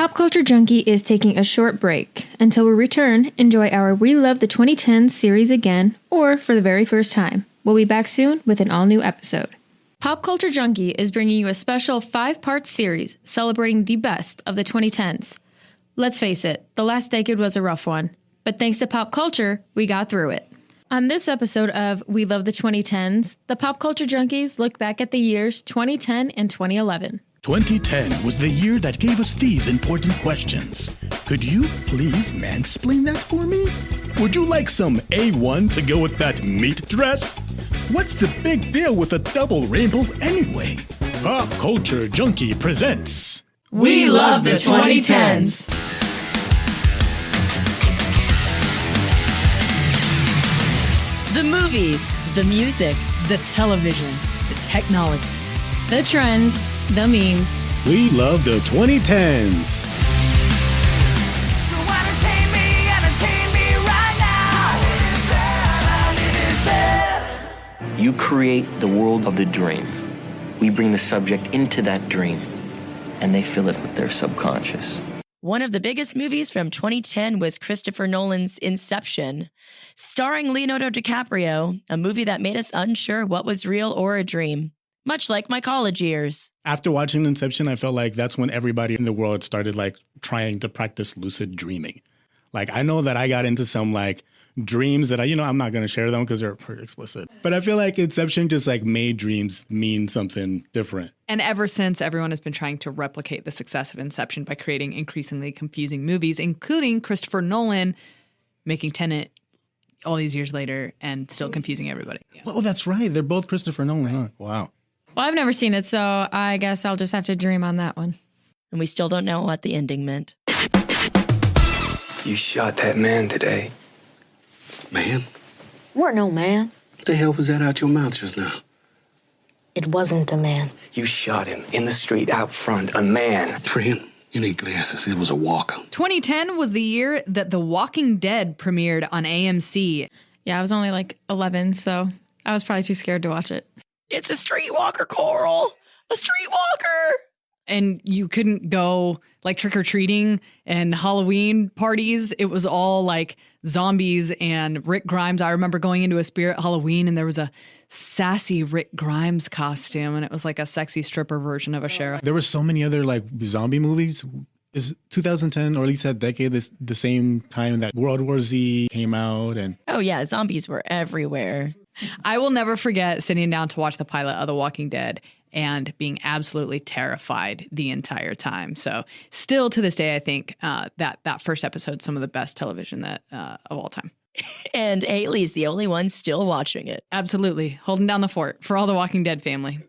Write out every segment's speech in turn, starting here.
Pop Culture Junkie is taking a short break. Until we return, enjoy our We Love the 2010s series again, or for the very first time. We'll be back soon with an all-new episode. Pop Culture Junkie is bringing you a special 5-part series celebrating the best of the 2010s. Let's face it, the last decade was a rough one, but thanks to pop culture, we got through it. On this episode of We Love the 2010s, the Pop Culture Junkies look back at the years 2010 and 2011. 2010 was the year that gave us these important questions. Could you please mansplain that for me? Would you like some A1 to go with that meat dress? What's the big deal with a double rainbow anyway? Pop Culture Junkie presents We Love the 2010s. The movies, the music, the television, the technology, The trends, the memes. We Love the 2010s. So entertain me right now. I need it bad. You create the world of the dream. We bring the subject into that dream, and they fill it with their subconscious. One of the biggest movies from 2010 was Christopher Nolan's Inception, starring Leonardo DiCaprio, a movie that made us unsure what was real or a dream, much like my college years. After watching Inception, I felt like that's when everybody in the world started like trying to practice lucid dreaming. Like I know that I got into some like dreams that I'm not going to share them because they're pretty explicit. But I feel like Inception just like made dreams mean something different. And ever since, everyone has been trying to replicate the success of Inception by creating increasingly confusing movies, including Christopher Nolan making Tenet all these years later and still confusing everybody. Yeah. Well, that's right. They're both Christopher Nolan, huh? Wow. Well, I've never seen it, so I guess I'll just have to dream on that one. And we still don't know what the ending meant. You shot that man today. Man? Weren't no man. What the hell was that out your mouth just now? It wasn't a man. You shot him in the street out front, a man. For him, you need glasses. It was a walker. 2010 was the year that The Walking Dead premiered on AMC. Yeah, I was only like 11, so I was probably too scared to watch it. It's a streetwalker, Coral. A streetwalker. And you couldn't go like trick-or-treating and Halloween parties. It was all like zombies and Rick Grimes. I remember going into a Spirit Halloween and there was a sassy Rick Grimes costume and it was like a sexy stripper version of a sheriff. There were so many other like zombie movies. Is 2010 or at least that decade the same time that World War Z came out? And Oh yeah, zombies were everywhere. I will never forget sitting down to watch the pilot of The Walking Dead and being absolutely terrified the entire time. So still to this day, I think that first episode is some of the best television that of all time. And Hayley's the only one still watching it. Absolutely. Holding down the fort for all the Walking Dead family.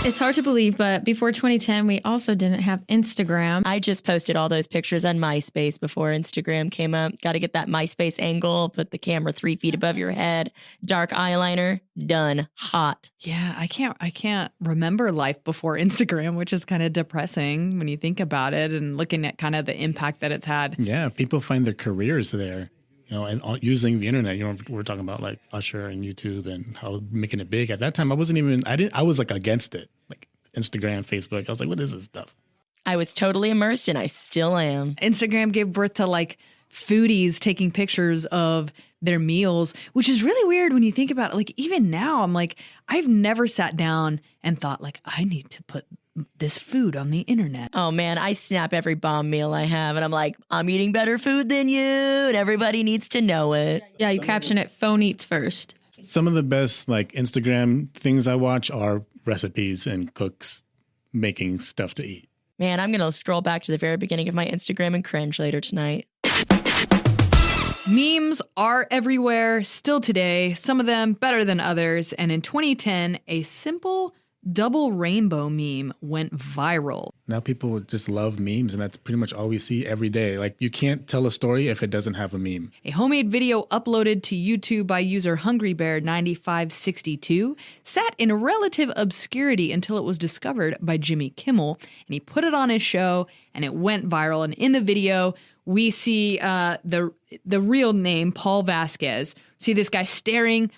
It's hard to believe, but before 2010, we also didn't have Instagram. I just posted all those pictures on MySpace before Instagram came up. Got to get that MySpace angle, put the camera 3 feet above your head, dark eyeliner, done, hot. Yeah, I can't remember life before Instagram, which is kind of depressing when you think about it and looking at kind of the impact that it's had. yeah, people find their careers there. And using the internet, we're talking about like Usher and YouTube and how making it big. At that time, I was like against it, like Instagram, Facebook. I was like, what is this stuff? I was totally immersed and I still am. Instagram gave birth to like foodies taking pictures of their meals, which is really weird when you think about it. Like even now, I'm like, I've never sat down and thought like, I need to put this food on the internet. Oh man, I snap every bomb meal I have and I'm like, I'm eating better food than you and everybody needs to know it. Yeah, you caption it, phone eats first. Some of the best like Instagram things I watch are recipes and cooks making stuff to eat. Man, I'm going to scroll back to the very beginning of my Instagram and cringe later tonight. Memes are everywhere still today, some of them better than others. And in 2010, a simple double rainbow meme went viral. Now people just love memes, and that's pretty much all we see every day. Like you can't tell a story if it doesn't have a meme. A homemade video uploaded to YouTube by user HungryBear9562 sat in relative obscurity until it was discovered by Jimmy Kimmel, and he put it on his show, and it went viral. And in the video, we see the real name, Paul Vasquez. See this guy staring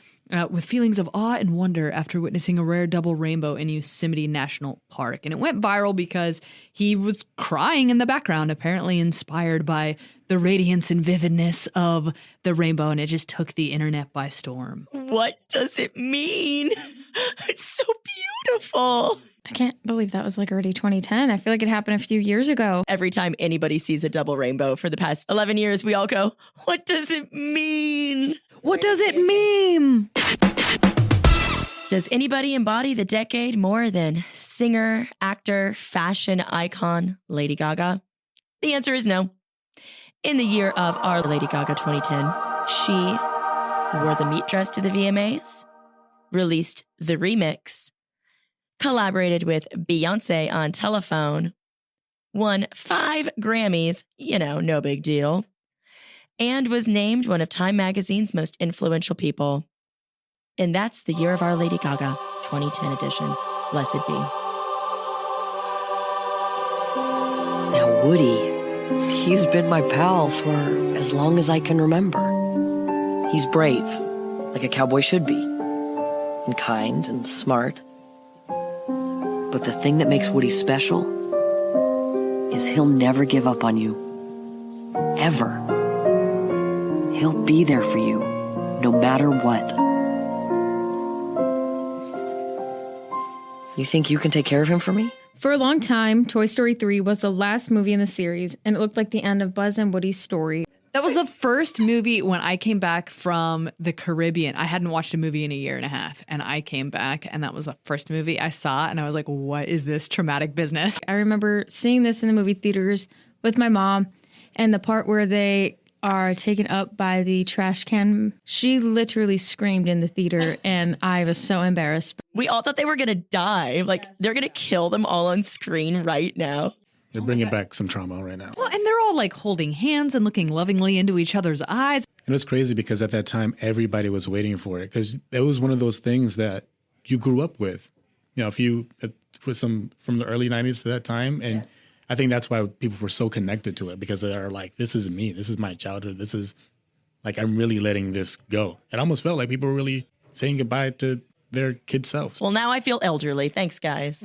with feelings of awe and wonder after witnessing a rare double rainbow in Yosemite National Park. And it went viral because he was crying in the background, apparently inspired by the radiance and vividness of the rainbow, and it just took the internet by storm. What does it mean? It's so beautiful. I can't believe that was like already 2010. I feel like it happened a few years ago. Every time anybody sees a double rainbow for the past 11 years, we all go, what does it mean? What does it mean? Does anybody embody the decade more than singer, actor, fashion icon Lady Gaga? The answer is no. In the year of our Lady Gaga 2010, she wore the meat dress to the VMAs, released the remix, collaborated with Beyonce on Telephone, won 5 Grammys, no big deal, and was named one of Time Magazine's most influential people. And that's the year of our Lady Gaga 2010 edition. Blessed be. Now, Woody, he's been my pal for as long as I can remember. He's brave, like a cowboy should be, and kind and smart. But the thing that makes Woody special is he'll never give up on you. Ever. He'll be there for you, no matter what. You think you can take care of him for me? For a long time, Toy Story 3 was the last movie in the series, and it looked like the end of Buzz and Woody's story. That was the first movie when I came back from the Caribbean. I hadn't watched a movie in a year and a half, and I came back, and that was the first movie I saw, and I was like, what is this traumatic business? I remember seeing this in the movie theaters with my mom, and the part where they are taken up by the trash can. She literally screamed in the theater, and I was so embarrassed. We all thought they were going to die. Like, they're going to kill them all on screen right now. They're bringing back some trauma right now. Well, and they're all like holding hands and looking lovingly into each other's eyes. And it's crazy because at that time, everybody was waiting for it because it was one of those things that you grew up with. If you, with some from the early 90s to that time. And I think that's why people were so connected to it because they're like, this is me. This is my childhood. This is like, I'm really letting this go. It almost felt like people were really saying goodbye to their kid self. Well, now I feel elderly. Thanks, guys.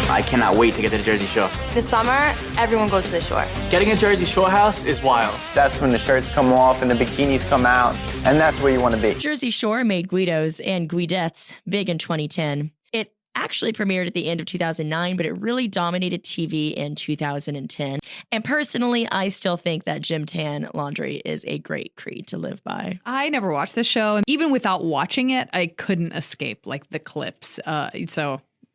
I cannot wait to get to the Jersey Shore. This summer, everyone goes to the shore. Getting a Jersey Shore house is wild. That's when the shirts come off and the bikinis come out, and that's where you want to be. Jersey Shore made Guidos and Guidettes big in 2010. It actually premiered at the end of 2009, but it really dominated TV in 2010. And personally, I still think that Gym Tan laundry is a great creed to live by. I never watched the show, and even without watching it, I couldn't escape like the clips.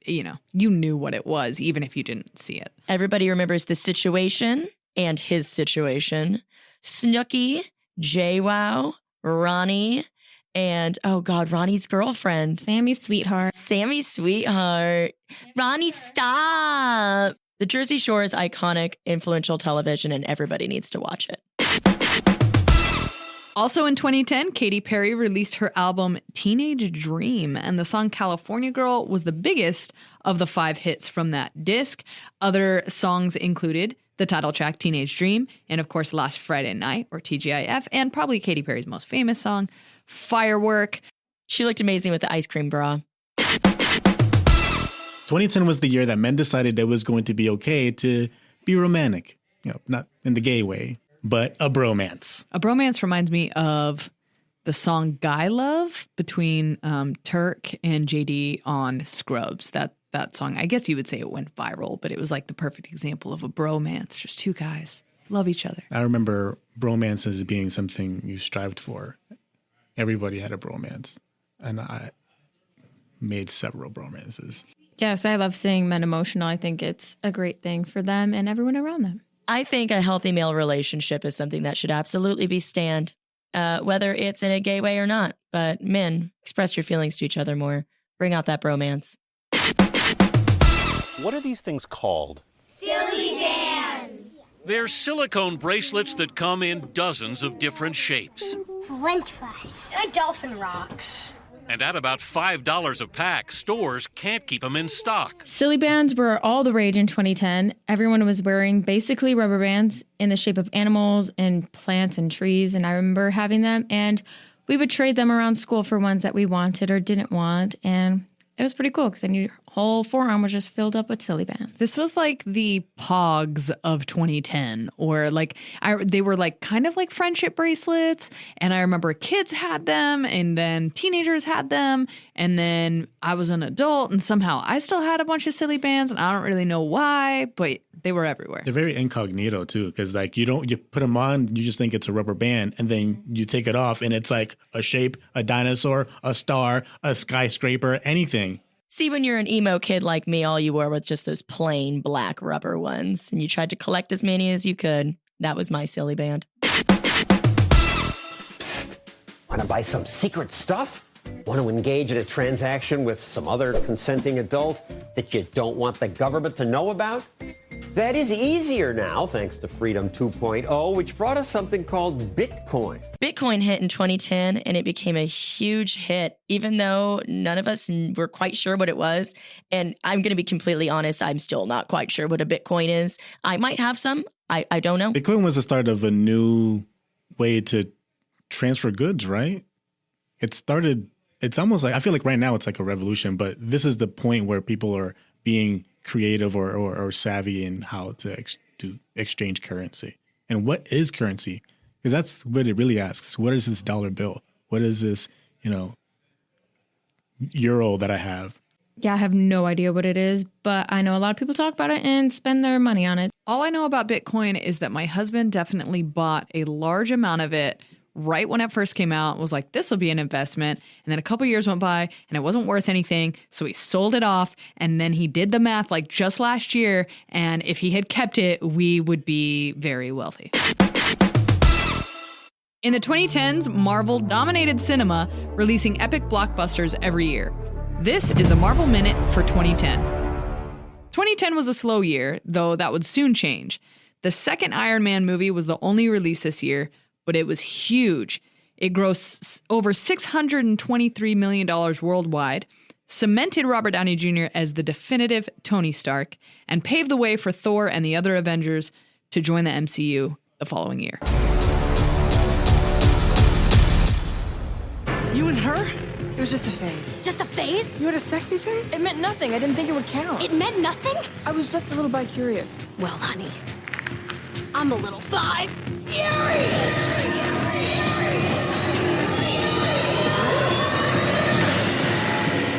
You knew what it was, even if you didn't see it. Everybody remembers The Situation and His Situation, Snooki, JWoww, Ronnie, and, Ronnie's girlfriend. Sammy Sweetheart. Ronnie, stop! The Jersey Shore is iconic, influential television, and everybody needs to watch it. Also in 2010, Katy Perry released her album Teenage Dream, and the song California Girl was the biggest of the 5 hits from that disc. Other songs included the title track Teenage Dream, and of course Last Friday Night, or TGIF, and probably Katy Perry's most famous song, Firework. She looked amazing with the ice cream bra. 2010 was the year that men decided it was going to be okay to be romantic, not in the gay way, but a bromance. A bromance reminds me of the song Guy Love between Turk and JD on Scrubs. That song, I guess you would say it went viral, but it was like the perfect example of a bromance. Just 2 guys love each other. I remember bromance as being something you strived for. Everybody had a bromance, and I made several bromances. Yes, I love seeing men emotional. I think it's a great thing for them and everyone around them. I think a healthy male relationship is something that should absolutely be stand, whether it's in a gay way or not. But men, express your feelings to each other more. Bring out that bromance. What are these things called? Silly bands. They're silicone bracelets that come in dozens of different shapes. French fries. Dolphin rocks. And at about $5 a pack, stores can't keep them in stock. Silly bands were all the rage in 2010. Everyone was wearing basically rubber bands in the shape of animals and plants and trees, and I remember having them, and we would trade them around school for ones that we wanted or didn't want, and it was pretty cool because then your whole forearm was just filled up with silly bands. This was like the Pogs of 2010, or like they were like kind of like friendship bracelets. And I remember kids had them, and then teenagers had them, and then I was an adult, and somehow I still had a bunch of silly bands, and I don't really know why, but they were everywhere. They're very incognito too, because like you put them on, you just think it's a rubber band, and then you take it off, and it's like a shape, a dinosaur, a star, a skyscraper, anything. See, when you're an emo kid like me, all you wore was just those plain black rubber ones, and you tried to collect as many as you could. That was my silly band. Psst. Want to buy some secret stuff? Want to engage in a transaction with some other consenting adult that you don't want the government to know about? That is easier now, thanks to Freedom 2.0, which brought us something called Bitcoin. Bitcoin hit in 2010, and it became a huge hit, even though none of us were quite sure what it was. And I'm going to be completely honest, I'm still not quite sure what a Bitcoin is. I might have some. I don't know. Bitcoin was the start of a new way to transfer goods, right? It's almost like, I feel like right now it's like a revolution, but this is the point where people are being creative or savvy in how to exchange currency. And what is currency? Because that's what it really asks. What is this dollar bill? What is this, euro that I have? Yeah, I have no idea what it is, but I know a lot of people talk about it and spend their money on it. All I know about Bitcoin is that my husband definitely bought a large amount of it right when it first came out, was like, this will be an investment. And then a couple years went by and it wasn't worth anything. So he sold it off. And then he did the math like just last year. And if he had kept it, we would be very wealthy. In the 2010s, Marvel dominated cinema, releasing epic blockbusters every year. This is the Marvel Minute for 2010. 2010 was a slow year, though that would soon change. The second Iron Man movie was the only release this year, but it was huge. It grossed over $623 million worldwide, cemented Robert Downey Jr. as the definitive Tony Stark, and paved the way for Thor and the other Avengers to join the MCU the following year. You and her? It was just a phase. Just a phase? You had a sexy phase? It meant nothing. I didn't think it would count. It meant nothing? I was just a little bi-curious. Well, honey, I'm a little bi-furious.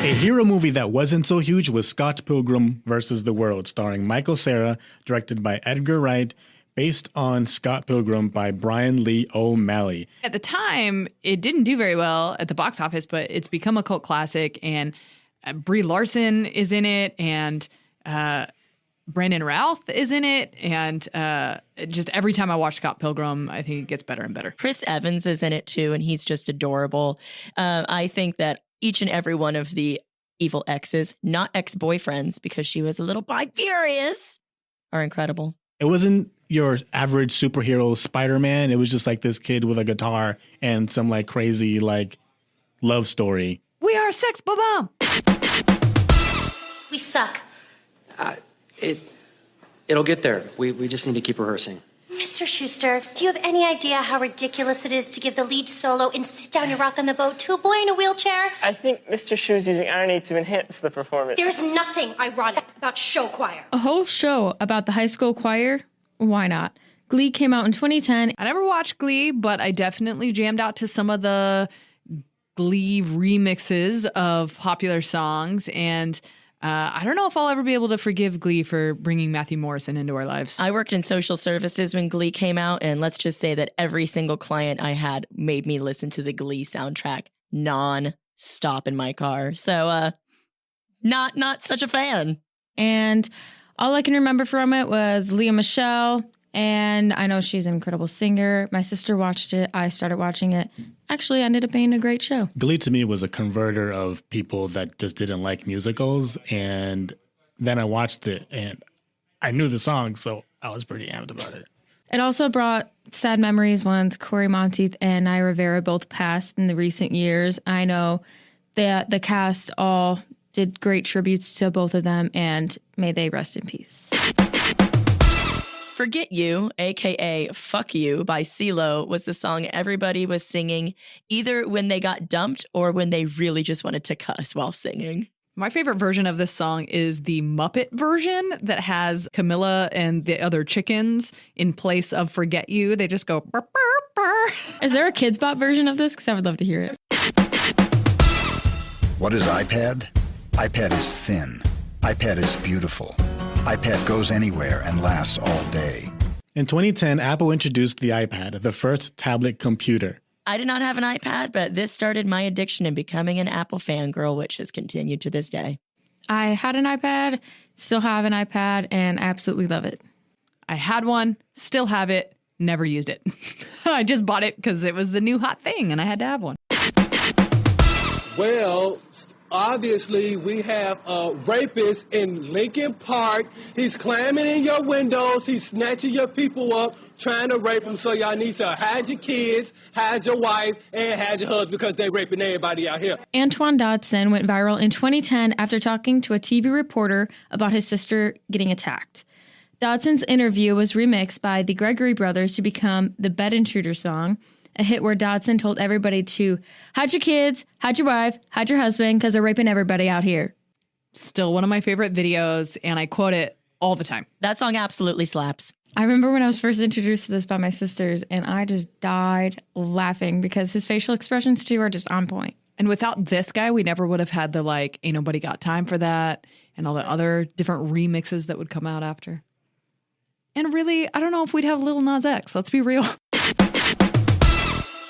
A hero movie that wasn't so huge was Scott Pilgrim vs. the World, starring Michael Cera, directed by Edgar Wright, based on Scott Pilgrim by Brian Lee O'Malley. At the time, it didn't do very well at the box office, but it's become a cult classic, and Brie Larson is in it, and Brandon Routh is in it, and just every time I watch Scott Pilgrim, I think it gets better and better. Chris Evans is in it too, and he's just adorable. I think that each and every one of the evil exes, not ex-boyfriends, because she was a little bi-furious, are incredible. It wasn't your average superhero Spider-Man. It was just like this kid with a guitar and some like crazy like love story. We are sex bomb. We suck. It'll get there. We just need to keep rehearsing. Mr. Schuster, do you have any idea how ridiculous it is to give the lead solo in Sit Down, You Rock on the Boat to a boy in a wheelchair? I think Mr. Schu's using irony to enhance the performance. There's nothing ironic about show choir. A whole show about the high school choir? Why not? Glee came out in 2010. I never watched Glee, but I definitely jammed out to some of the Glee remixes of popular songs, and I don't know if I'll ever be able to forgive Glee for bringing Matthew Morrison into our lives. I worked in social services when Glee came out, and let's just say that every single client I had made me listen to the Glee soundtrack non-stop in my car. So, not such a fan. And all I can remember from it was Lea Michele, and I know she's an incredible singer. My sister watched it. I started watching it. Actually ended up being a great show. Glee to me was a converter of people that just didn't like musicals, and then I watched it and I knew the song, so I was pretty amped about it. It also brought sad memories once Corey Monteith and Naya Rivera both passed in the recent years. I know The cast all did great tributes to both of them, and may they rest in peace. Forget You, aka Fuck You by CeeLo, was the song everybody was singing either when they got dumped or when they really just wanted to cuss while singing. My favorite version of this song is the Muppet version that has Camilla and the other chickens in place of Forget You. They just go burr, burr, burr. Is there a Kids Bop version of this? Because I would love to hear it. What is iPad? iPad is thin. iPad is beautiful. iPad goes anywhere and lasts all day. In 2010, Apple introduced the iPad, the first tablet computer. I did not have an iPad, but this started my addiction in becoming an Apple fangirl, which has continued to this day. I had an iPad, still have an iPad, and absolutely love it. I had one, still have it, never used it. I just bought it because it was the new hot thing and I had to have one. Well, obviously, we have a rapist in Lincoln Park. He's climbing in your windows. He's snatching your people up, trying to rape them. So y'all need to hide your kids, hide your wife, and hide your husband because they're raping everybody out here. Antoine Dodson went viral in 2010 after talking to a TV reporter about his sister getting attacked. Dodson's interview was remixed by the Gregory Brothers to become the Bed Intruder song, a hit where Dodson told everybody to hide your kids, hide your wife, hide your husband, because they're raping everybody out here. Still one of my favorite videos, and I quote it all the time. That song absolutely slaps. I remember when I was first introduced to this by my sisters, and I just died laughing because his facial expressions, too, are just on point. And without this guy, we never would have had the, Ain't Nobody Got Time for That, and all the other different remixes that would come out after. And really, I don't know if we'd have Lil Nas X. Let's be real.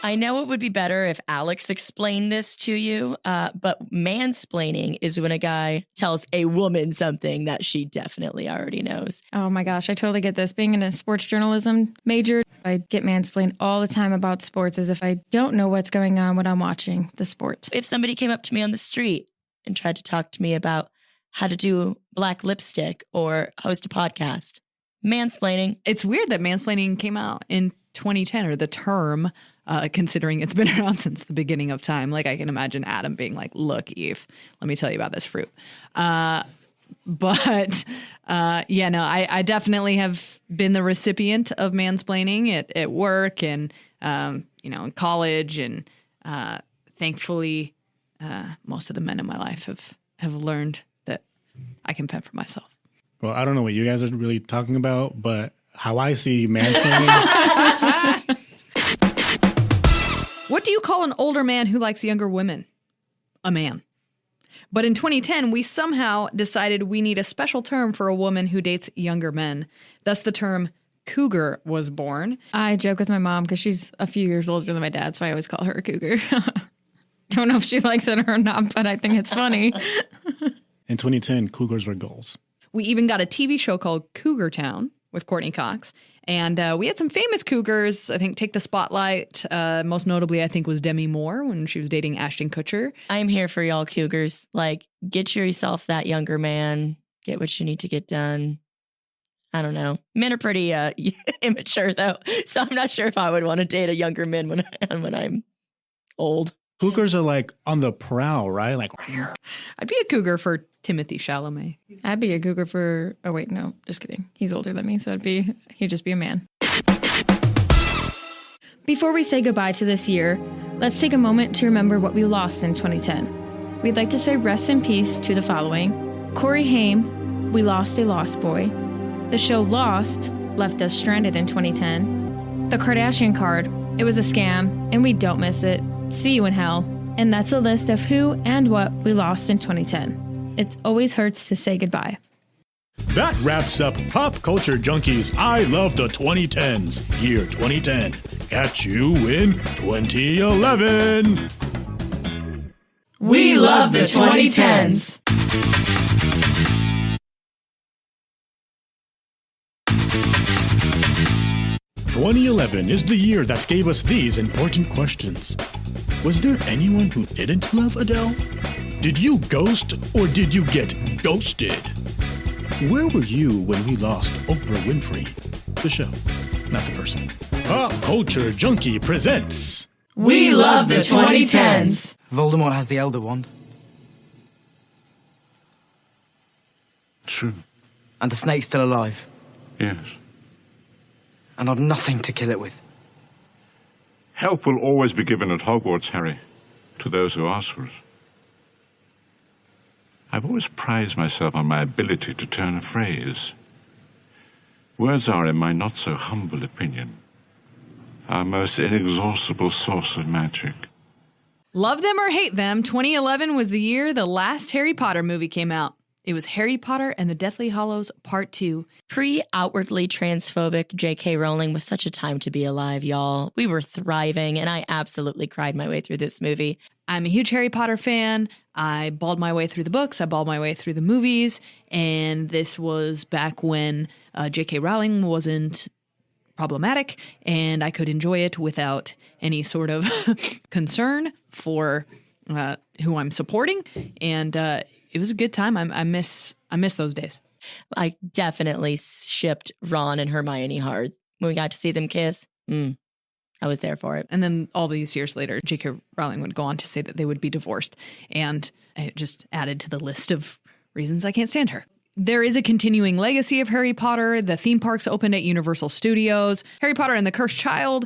I know it would be better if Alex explained this to you, but mansplaining is when a guy tells a woman something that she definitely already knows. Oh my gosh, I totally get this. Being in a sports journalism major, I get mansplained all the time about sports as if I don't know what's going on when I'm watching the sport. If somebody came up to me on the street and tried to talk to me about how to do black lipstick or host a podcast, mansplaining. It's weird that mansplaining came out in 2010, or the term, considering it's been around since the beginning of time. I can imagine Adam being like, look, Eve, let me tell you about this fruit. I definitely have been the recipient of mansplaining at work and, in college. And thankfully, most of the men in my life have learned that I can fend for myself. Well, I don't know what you guys are really talking about, but how I see mansplaining. What do you call an older man who likes younger women? A man. But in 2010, we somehow decided we need a special term for a woman who dates younger men. Thus, the term cougar was born. I joke with my mom because she's a few years older than my dad, so I always call her a cougar. Don't know if she likes it or not, but I think it's funny. In 2010, cougars were goals. We even got a TV show called Cougar Town with Courtney Cox. And we had some famous cougars, I think, take the spotlight. Most notably, I think, was Demi Moore when she was dating Ashton Kutcher. I'm here for y'all cougars. Get yourself that younger man. Get what you need to get done. I don't know. Men are pretty immature, though. So I'm not sure if I would want to date a younger man when I'm old. Cougars are on the prowl, right? I'd be a cougar for Timothée Chalamet. I'd be a cougar for... Oh, wait, no. Just kidding. He's older than me, so he'd just be a man. Before we say goodbye to this year, let's take a moment to remember what we lost in 2010. We'd like to say rest in peace to the following. Corey Haim, we lost a lost boy. The show Lost left us stranded in 2010. The Kardashian card, it was a scam, and we don't miss it. See you in hell. And that's a list of who and what we lost in 2010. It always hurts to say goodbye. That wraps up Pop Culture Junkie's I Love the 2010s, year 2010. Catch you in 2011. We love the 2010s. 2011 is the year that gave us these important questions. Was there anyone who didn't love Adele? Did you ghost or did you get ghosted? Where were you when we lost Oprah Winfrey? The show, not the person. Pop Culture Junkie presents We love the 2010s. Voldemort has the Elder Wand. True. And the snake's still alive. Yes. And I've nothing to kill it with. Help will always be given at Hogwarts, Harry, to those who ask for it. I've always prized myself on my ability to turn a phrase. Words are, in my not-so-humble opinion, our most inexhaustible source of magic. Love them or hate them, 2011 was the year the last Harry Potter movie came out. It was Harry Potter and the Deathly Hallows Part 2. Pre-outwardly transphobic J.K. Rowling was such a time to be alive, y'all. We were thriving, and I absolutely cried my way through this movie. I'm a huge Harry Potter fan. I bawled my way through the books. I bawled my way through the movies. And this was back when J.K. Rowling wasn't problematic, and I could enjoy it without any sort of concern for who I'm supporting. And it was a good time. I miss those days. I definitely shipped Ron and Hermione hard. When we got to see them kiss, I was there for it. And then all these years later, J.K. Rowling would go on to say that they would be divorced. And it just added to the list of reasons I can't stand her. There is a continuing legacy of Harry Potter. The theme parks opened at Universal Studios. Harry Potter and the Cursed Child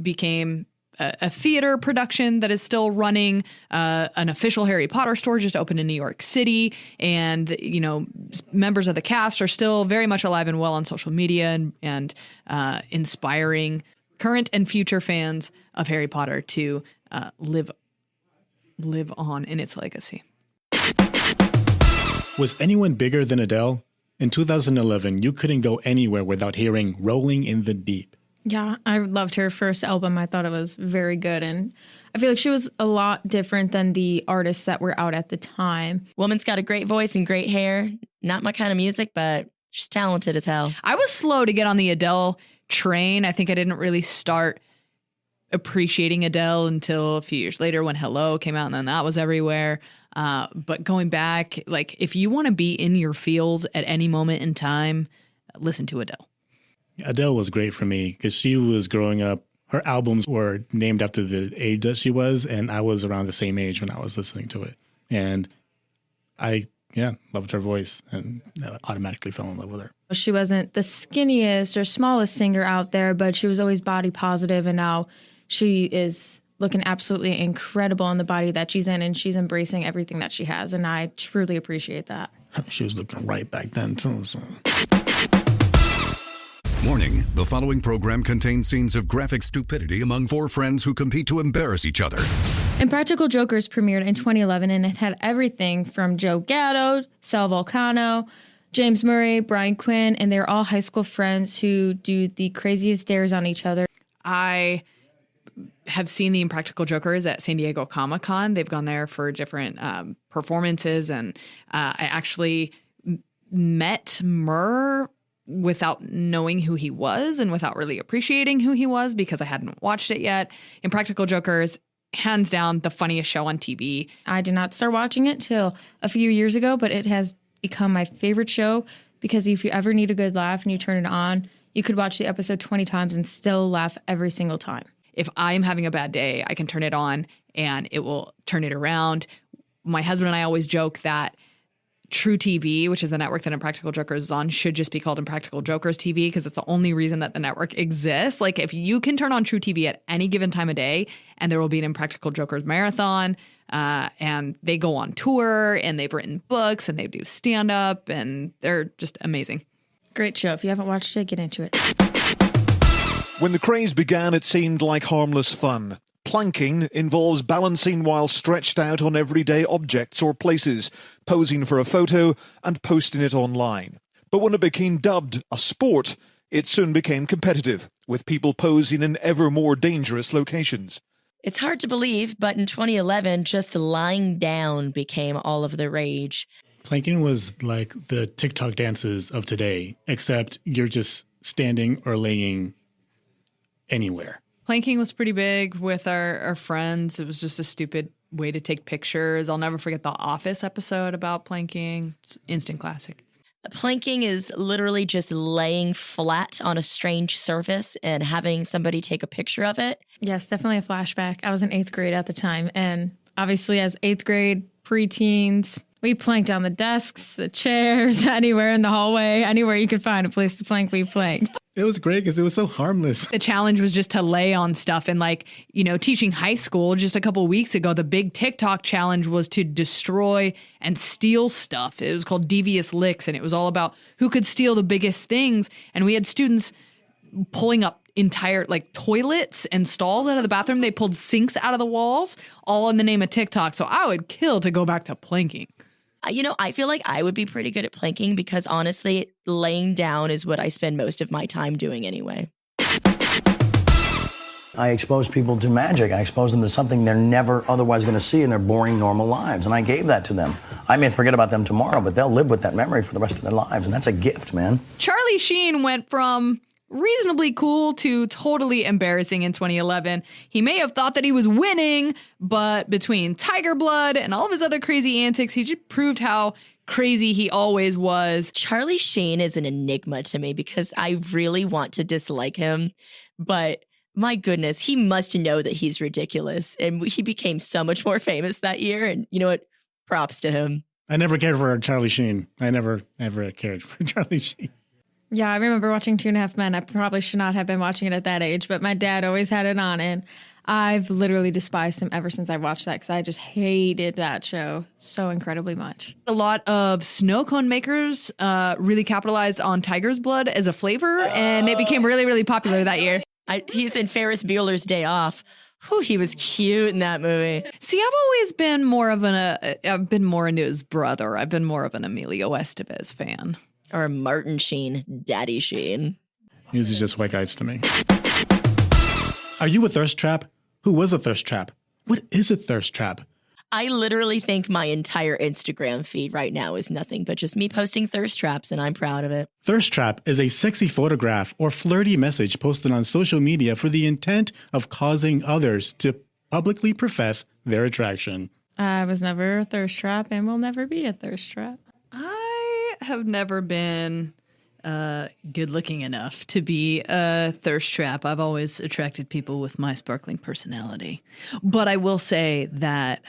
became a theater production that is still running. An official Harry Potter store just opened in New York City. And, you know, members of the cast are still very much alive and well on social media and inspiring current and future fans of Harry Potter to live on in its legacy. Was anyone bigger than Adele? In 2011, you couldn't go anywhere without hearing Rolling in the Deep. Yeah, I loved her first album. I thought it was very good. And I feel like she was a lot different than the artists that were out at the time. Woman's got a great voice and great hair. Not my kind of music, but she's talented as hell. I was slow to get on the Adele train. I think I didn't really start appreciating Adele until a few years later when Hello came out, and then that was everywhere. But going back, like, if you want to be in your feels at any moment in time, listen to Adele. Adele was great for me because she was growing up. Her albums were named after the age that she was, and I was around the same age when I was listening to it. And I loved her voice and automatically fell in love with her. She wasn't the skinniest or smallest singer out there, but she was always body positive, and now she is looking absolutely incredible in the body that she's in, and she's embracing everything that she has, and I truly appreciate that. She was looking right back then, too. So. Warning, the following program contains scenes of graphic stupidity among four friends who compete to embarrass each other. Impractical Jokers premiered in 2011, and it had everything from Joe Gatto, Sal Vulcano, James Murray, Brian Quinn, and they're all high school friends who do the craziest dares on each other. I have seen the Impractical Jokers at San Diego Comic-Con. They've gone there for different performances, and I actually met Murr without knowing who he was and without really appreciating who he was because I hadn't watched it yet. Impractical Jokers, hands down, the funniest show on TV. I did not start watching it till a few years ago, but it has become my favorite show because if you ever need a good laugh and you turn it on, you could watch the episode 20 times and still laugh every single time. If I am having a bad day, I can turn it on and it will turn it around. My husband and I always joke that True TV, which is the network that Impractical Jokers is on, should just be called Impractical Jokers TV because it's the only reason that the network exists. Like, if you can turn on True TV at any given time of day and there will be an Impractical Jokers marathon, and they go on tour and they've written books and they do stand-up and they're just amazing. Great show. If you haven't watched it, get into it. When the craze began, it seemed like harmless fun. Planking involves balancing while stretched out on everyday objects or places, posing for a photo and posting it online. But when it became dubbed a sport, it soon became competitive, with people posing in ever more dangerous locations. It's hard to believe, but in 2011, just lying down became all of the rage. Planking was like the TikTok dances of today, except you're just standing or laying anywhere. Planking was pretty big with our friends. It was just a stupid way to take pictures. I'll never forget the Office episode about planking. It's instant classic. Planking is literally just laying flat on a strange surface and having somebody take a picture of it. Yes, definitely a flashback. I was in 8th grade at the time, and obviously as 8th grade preteens, we planked on the desks, the chairs, anywhere in the hallway, anywhere you could find a place to plank, we planked. It was great because it was so harmless. The challenge was just to lay on stuff. And like, you know, teaching high school just a couple weeks ago, the big TikTok challenge was to destroy and steal stuff. It was called Devious Licks, and it was all about who could steal the biggest things. And we had students pulling up entire like toilets and stalls out of the bathroom. They pulled sinks out of the walls, all in the name of TikTok. So I would kill to go back to planking. You know, I feel like I would be pretty good at planking because honestly, laying down is what I spend most of my time doing anyway. I expose people to magic. I expose them to something they're never otherwise going to see in their boring, normal lives. And I gave that to them. I may forget about them tomorrow, but they'll live with that memory for the rest of their lives. And that's a gift, man. Charlie Sheen went from reasonably cool to totally embarrassing in 2011. He may have thought that he was winning, but between Tiger Blood and all of his other crazy antics, he just proved how crazy he always was. Charlie Sheen is an enigma to me because I really want to dislike him, but my goodness, he must know that he's ridiculous. And he became so much more famous that year. And you know what? Props to him. I never cared for Charlie Sheen. I never, ever cared for Charlie Sheen. Yeah, I remember watching 2.5 Men. I probably should not have been watching it at that age, but my dad always had it on, and I've literally despised him ever since I watched that because I just hated that show so incredibly much. A lot of snow cone makers really capitalized on tiger's blood as a flavor, and it became really, really popular that year. He's in Ferris Bueller's Day Off. Whew, he was cute in that movie. See, I've always been more of I've been more into his brother. I've been more of an Emilio Estevez fan. Or Martin Sheen, Daddy Sheen. These are just white guys to me. Are you a thirst trap? Who was a thirst trap? What is a thirst trap? I literally think my entire Instagram feed right now is nothing but just me posting thirst traps, and I'm proud of it. Thirst trap is a sexy photograph or flirty message posted on social media for the intent of causing others to publicly profess their attraction. I was never a thirst trap and will never be a thirst trap. I have never been good looking enough to be a thirst trap. I've always attracted people with my sparkling personality. But I will say that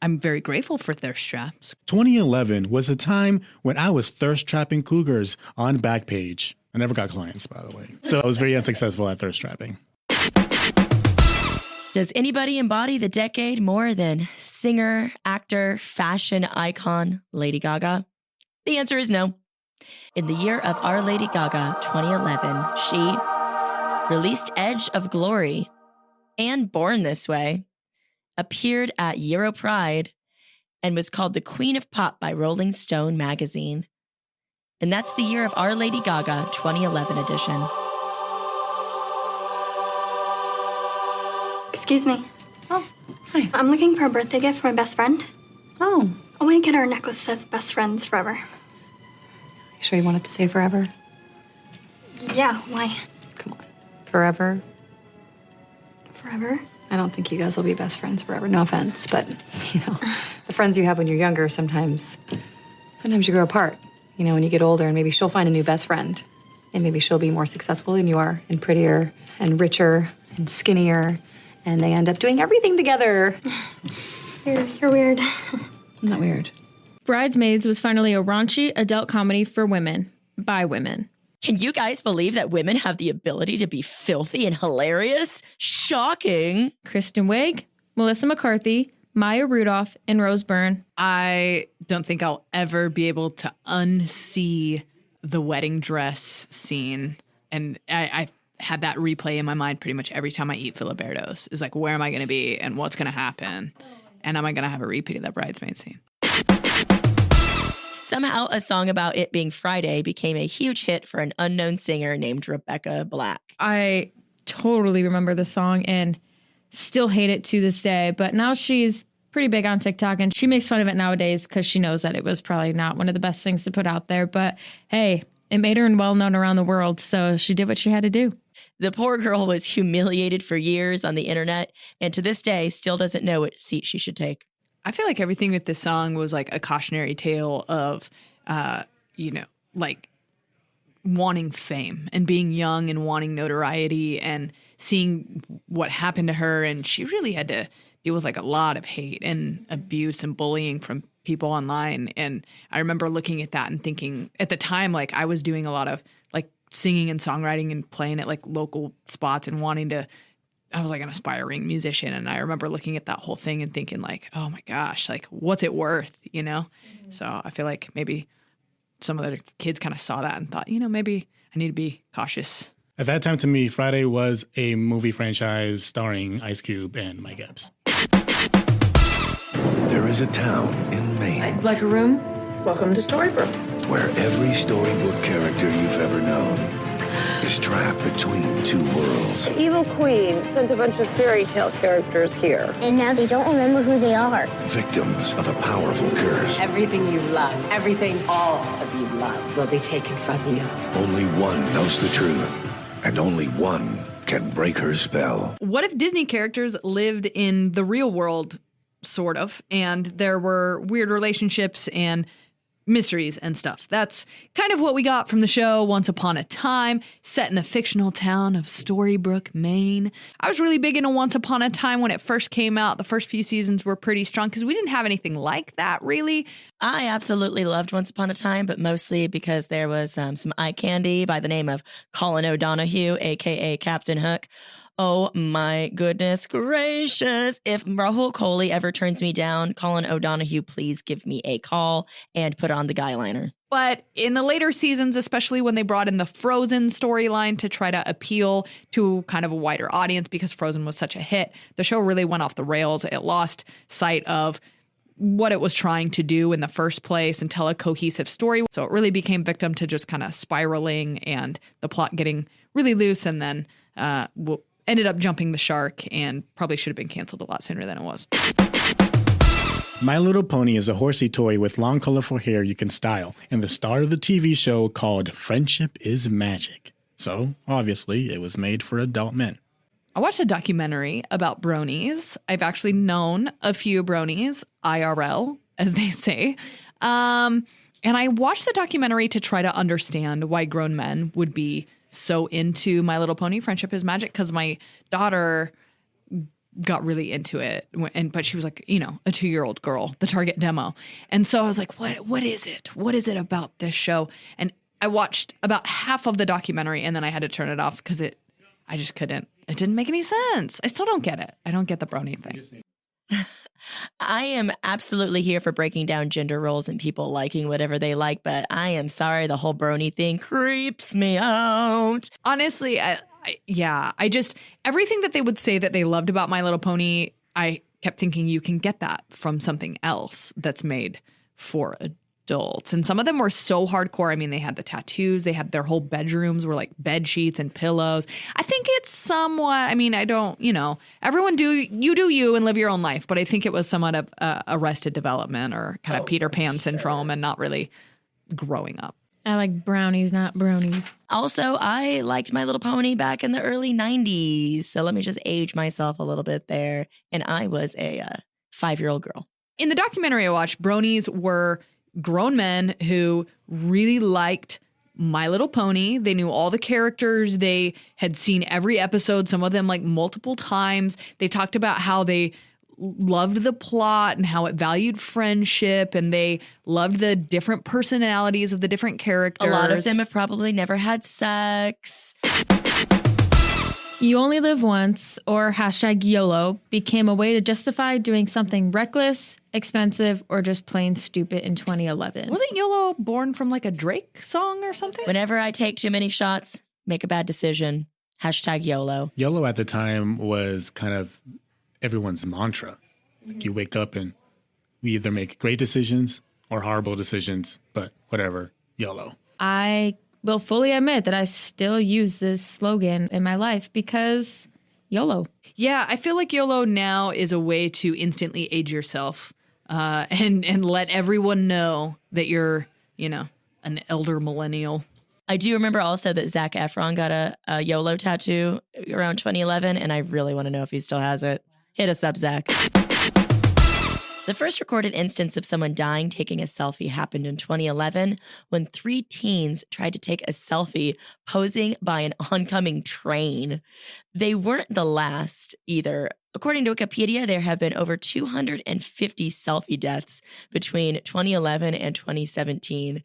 I'm very grateful for thirst traps. 2011 was a time when I was thirst trapping cougars on Backpage. I never got clients, by the way. So I was very unsuccessful at thirst trapping. Does anybody embody the decade more than singer, actor, fashion icon Lady Gaga? The answer is no. In the year of our Lady Gaga, 2011, she released Edge of Glory and Born This Way, appeared at Euro Pride, and was called the Queen of Pop by Rolling Stone magazine. And that's the year of our Lady Gaga 2011 edition. Excuse me. Oh, hi. I'm looking for a birthday gift for my best friend. Oh. I want to get her a necklace that says best friends forever. You sure you want it to say forever? Yeah, why? Come on. Forever? Forever? I don't think you guys will be best friends forever. No offense, but, you know, the friends you have when you're younger, sometimes you grow apart. You know, when you get older, and maybe she'll find a new best friend. And maybe she'll be more successful than you are, and prettier, and richer, and skinnier. And they end up doing everything together. You're weird. I'm not weird. Bridesmaids was finally a raunchy adult comedy for women, by women. Can you guys believe that women have the ability to be filthy and hilarious? Shocking. Kristen Wiig, Melissa McCarthy, Maya Rudolph, and Rose Byrne. I don't think I'll ever be able to unsee the wedding dress scene. And I had that replay in my mind pretty much every time I eat Filiberto's. Is like, where am I going to be and what's going to happen? And am I going to have a repeat of that bridesmaid scene? Somehow, a song about it being Friday became a huge hit for an unknown singer named Rebecca Black. I totally remember the song and still hate it to this day, but now she's pretty big on TikTok and she makes fun of it nowadays because she knows that it was probably not one of the best things to put out there. But hey, it made her well known around the world, so she did what she had to do. The poor girl was humiliated for years on the internet and to this day still doesn't know what seat she should take. I feel like everything with this song was like a cautionary tale of like wanting fame and being young and wanting notoriety and seeing what happened to her. And she really had to deal with like a lot of hate and abuse and bullying from people online. And I remember looking at that and thinking at the time, like I was doing a lot of like singing and songwriting and playing at like local spots and I was like an aspiring musician. And I remember looking at that whole thing and thinking like, oh my gosh, like what's it worth, So I feel like maybe some of the kids kind of saw that and thought, maybe I need to be cautious. At that time, to me, Friday was a movie franchise starring Ice Cube and Mike Epps. There is a town in Maine. I'd like a room. Welcome to Storybrooke. Where every storybook character you've ever known is trapped between two worlds. The evil queen sent a bunch of fairy tale characters here. And now they don't remember who they are. Victims of a powerful curse. Everything you love, everything all of you love, will be taken from you. Only one knows the truth, and only one can break her spell. What if Disney characters lived in the real world, sort of, and there were weird relationships and mysteries and stuff? That's kind of what we got from the show Once Upon a Time, set in the fictional town of Storybrooke, Maine. I was really big into Once Upon a Time when it first came out. The first few seasons were pretty strong because we didn't have anything like that, really. I absolutely loved Once Upon a Time, but mostly because there was some eye candy by the name of Colin O'Donoghue, a.k.a. Captain Hook. Oh my goodness gracious. If Rahul Kohli ever turns me down, Colin O'Donoghue, please give me a call and put on the guy liner. But in the later seasons, especially when they brought in the Frozen storyline to try to appeal to kind of a wider audience because Frozen was such a hit, the show really went off the rails. It lost sight of what it was trying to do in the first place and tell a cohesive story. So it really became victim to just kind of spiraling and the plot getting really loose, and then ended up jumping the shark and probably should have been canceled a lot sooner than it was. My Little Pony is a horsey toy with long, colorful hair you can style, and the star of the TV show called Friendship is Magic. So, obviously, it was made for adult men. I watched a documentary about bronies. I've actually known a few bronies, IRL, as they say. And I watched the documentary to try to understand why grown men would be so into My Little Pony, Friendship is Magic, because my daughter got really into it, but she was like, a 2-year-old girl, the target demo. And so I was like, what is it? What is it about this show? And I watched about half of the documentary and then I had to turn it off because I just couldn't. It didn't make any sense. I still don't get it. I don't get the brony thing. I am absolutely here for breaking down gender roles and people liking whatever they like, but I am sorry, the whole brony thing creeps me out. Honestly, I just, everything that they would say that they loved about My Little Pony, I kept thinking you can get that from something else that's made for adults. And some of them were so hardcore. I mean, they had the tattoos, they had their whole bedrooms were like bed sheets and pillows. I think it's somewhat, I don't, everyone do you and live your own life. But I think it was somewhat of Arrested Development or kind of Peter Pan syndrome and not really growing up. I like brownies, not bronies. Also, I liked My Little Pony back in the early 90s. So let me just age myself a little bit there. And I was a 5-year-old girl. In the documentary I watched, bronies were grown men who really liked My Little Pony. They knew all the characters. They had seen every episode, some of them like multiple times. They talked about how they loved the plot and how it valued friendship, and they loved the different personalities of the different characters. A lot of them have probably never had sex. You only live once, or #YOLO, became a way to justify doing something reckless, expensive, or just plain stupid in 2011. Wasn't YOLO born from like a Drake song or something? Whenever I take too many shots, make a bad decision. #YOLO. YOLO at the time was kind of everyone's mantra. Like you wake up and we either make great decisions or horrible decisions, but whatever, YOLO. I will fully admit that I still use this slogan in my life because YOLO. Yeah, I feel like YOLO now is a way to instantly age yourself and let everyone know that you're, an elder millennial. I do remember also that Zac Efron got a YOLO tattoo around 2011, and I really want to know if he still has it. Hit us up, Zach. The first recorded instance of someone dying taking a selfie happened in 2011 when 3 teens tried to take a selfie posing by an oncoming train. They weren't the last either. According to Wikipedia, there have been over 250 selfie deaths between 2011 and 2017.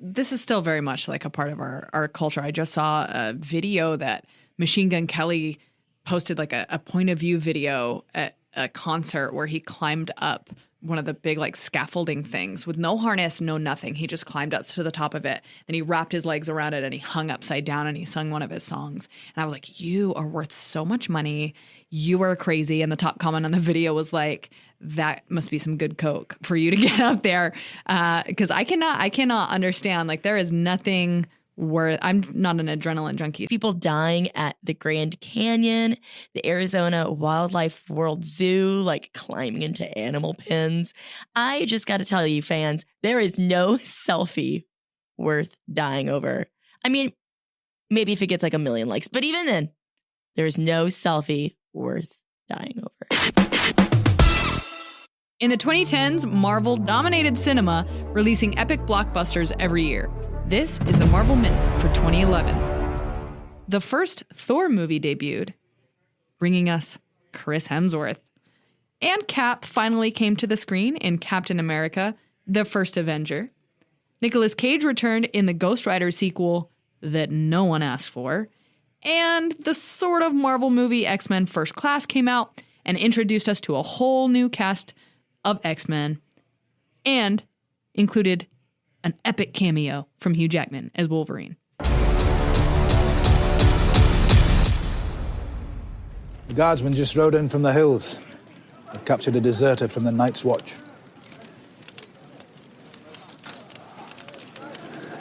This is still very much like a part of our culture. I just saw a video that Machine Gun Kelly posted, like a point of view video at a concert where he climbed up one of the big like scaffolding things with no harness, no nothing. He just climbed up to the top of it. Then he wrapped his legs around it and he hung upside down and he sung one of his songs. And I was like, you are worth so much money. You are crazy. And the top comment on the video was like, that must be some good coke for you to get up there. Because I cannot understand. Like, there is nothing worth. I'm not an adrenaline junkie. People dying at the Grand Canyon, the Arizona Wildlife World Zoo, like climbing into animal pens. I just got to tell you, fans, there is no selfie worth dying over. I mean, maybe if it gets like 1 million likes, but even then, there is no selfie worth dying over. In the 2010s, Marvel dominated cinema, releasing epic blockbusters every year. This is the Marvel Minute for 2011. The first Thor movie debuted, bringing us Chris Hemsworth. And Cap finally came to the screen in Captain America, The First Avenger. Nicolas Cage returned in the Ghost Rider sequel that no one asked for. And the sort of Marvel movie X-Men First Class came out and introduced us to a whole new cast of X-Men and included an epic cameo from Hugh Jackman as Wolverine. The guardsmen just rode in from the hills. They captured a deserter from the Night's Watch.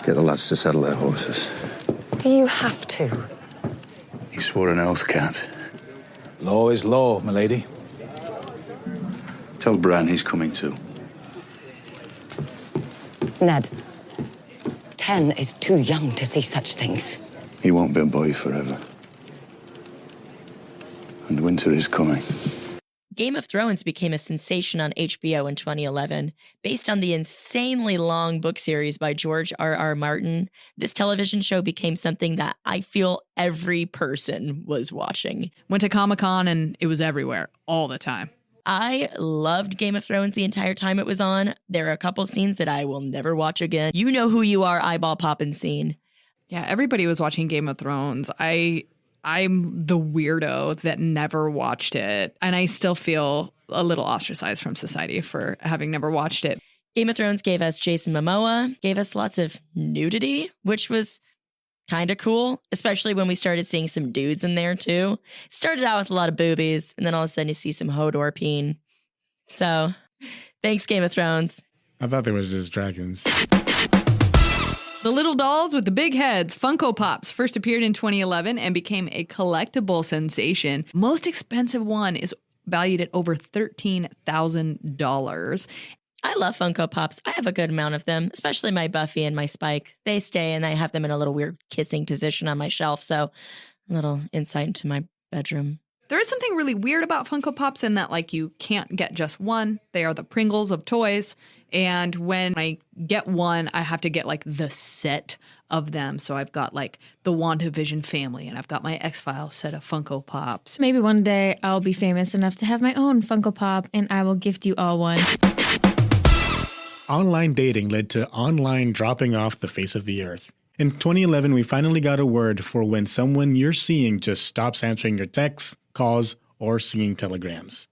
Get the lads to saddle their horses. Do you have to? He swore an oath, Cat. Law is law, milady. Tell Bran he's coming too. Ned, 10 is too young to see such things. He won't be a boy forever. And winter is coming. Game of Thrones became a sensation on HBO in 2011. Based on the insanely long book series by George R.R. Martin, this television show became something that I feel every person was watching. Went to Comic-Con and it was everywhere, all the time. I loved Game of Thrones the entire time it was on. There are a couple scenes that I will never watch again. You know who you are, eyeball poppin' scene. Yeah, everybody was watching Game of Thrones. I'm the weirdo that never watched it. And I still feel a little ostracized from society for having never watched it. Game of Thrones gave us Jason Momoa, gave us lots of nudity, which was kind of cool, especially when we started seeing some dudes in there too. Started out with a lot of boobies, and then all of a sudden you see some Hodor peen. So, thanks, Game of Thrones. I thought there was just dragons. The little dolls with the big heads, Funko Pops, first appeared in 2011 and became a collectible sensation. Most expensive one is valued at over $13,000. I love Funko Pops. I have a good amount of them, especially my Buffy and my Spike. They stay and I have them in a little weird kissing position on my shelf. So a little insight into my bedroom. There is something really weird about Funko Pops in that, like, you can't get just one. They are the Pringles of toys. And when I get one, I have to get like the set of them. So I've got like the WandaVision family and I've got my X-Files set of Funko Pops. Maybe one day I'll be famous enough to have my own Funko Pop and I will gift you all one. Online dating led to online dropping off the face of the earth. In 2011, we finally got a word for when someone you're seeing just stops answering your texts, calls, or seeing telegrams.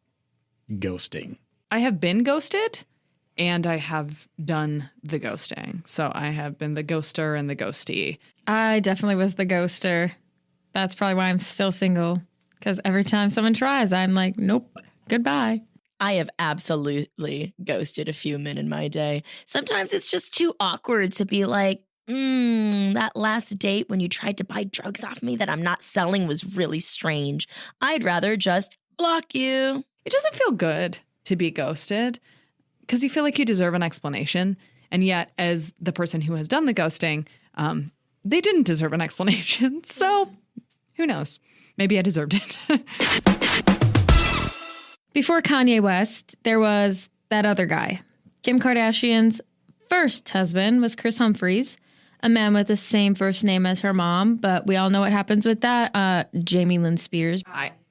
Ghosting. I have been ghosted and I have done the ghosting. So I have been the ghoster and the ghostee. I definitely was the ghoster. That's probably why I'm still single. Because every time someone tries, I'm like, nope, goodbye. I have absolutely ghosted a few men in my day. Sometimes it's just too awkward to be like, that last date when you tried to buy drugs off me that I'm not selling was really strange. I'd rather just block you. It doesn't feel good to be ghosted because you feel like you deserve an explanation. And yet, as the person who has done the ghosting, they didn't deserve an explanation. So who knows? Maybe I deserved it. Before Kanye West, there was that other guy. Kim Kardashian's first husband was Chris Humphries, a man with the same first name as her mom, but we all know what happens with that, Jamie Lynn Spears.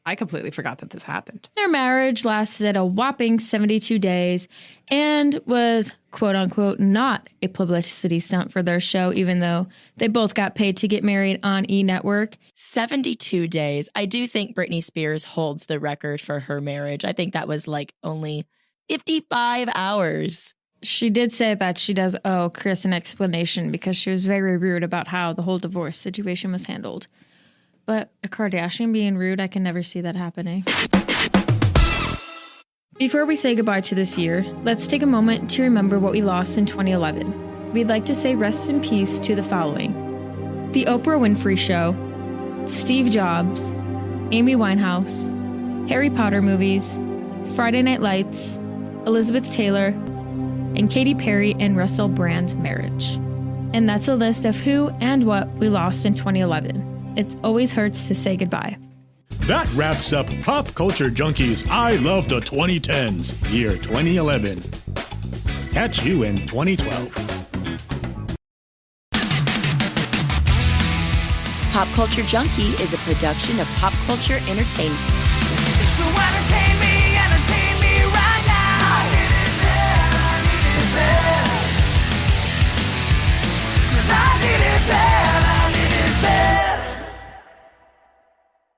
I completely forgot that this happened. Their marriage lasted a whopping 72 days and was, quote unquote, not a publicity stunt for their show, even though they both got paid to get married on E! Network. 72 days. I do think Britney Spears holds the record for her marriage. I think that was like only 55 hours. She did say that she does owe Chris an explanation because she was very rude about how the whole divorce situation was handled. But a Kardashian being rude, I can never see that happening. Before we say goodbye to this year, let's take a moment to remember what we lost in 2011. We'd like to say rest in peace to the following: The Oprah Winfrey Show, Steve Jobs, Amy Winehouse, Harry Potter movies, Friday Night Lights, Elizabeth Taylor, and Katy Perry and Russell Brand's marriage. And that's a list of who and what we lost in 2011. It always hurts to say goodbye. That wraps up Pop Culture Junkie's I Love the 2010s, year 2011. Catch you in 2012. Pop Culture Junkie is a production of Pop Culture Entertainment. So entertain me right now. I need it there, 'Cause I need it.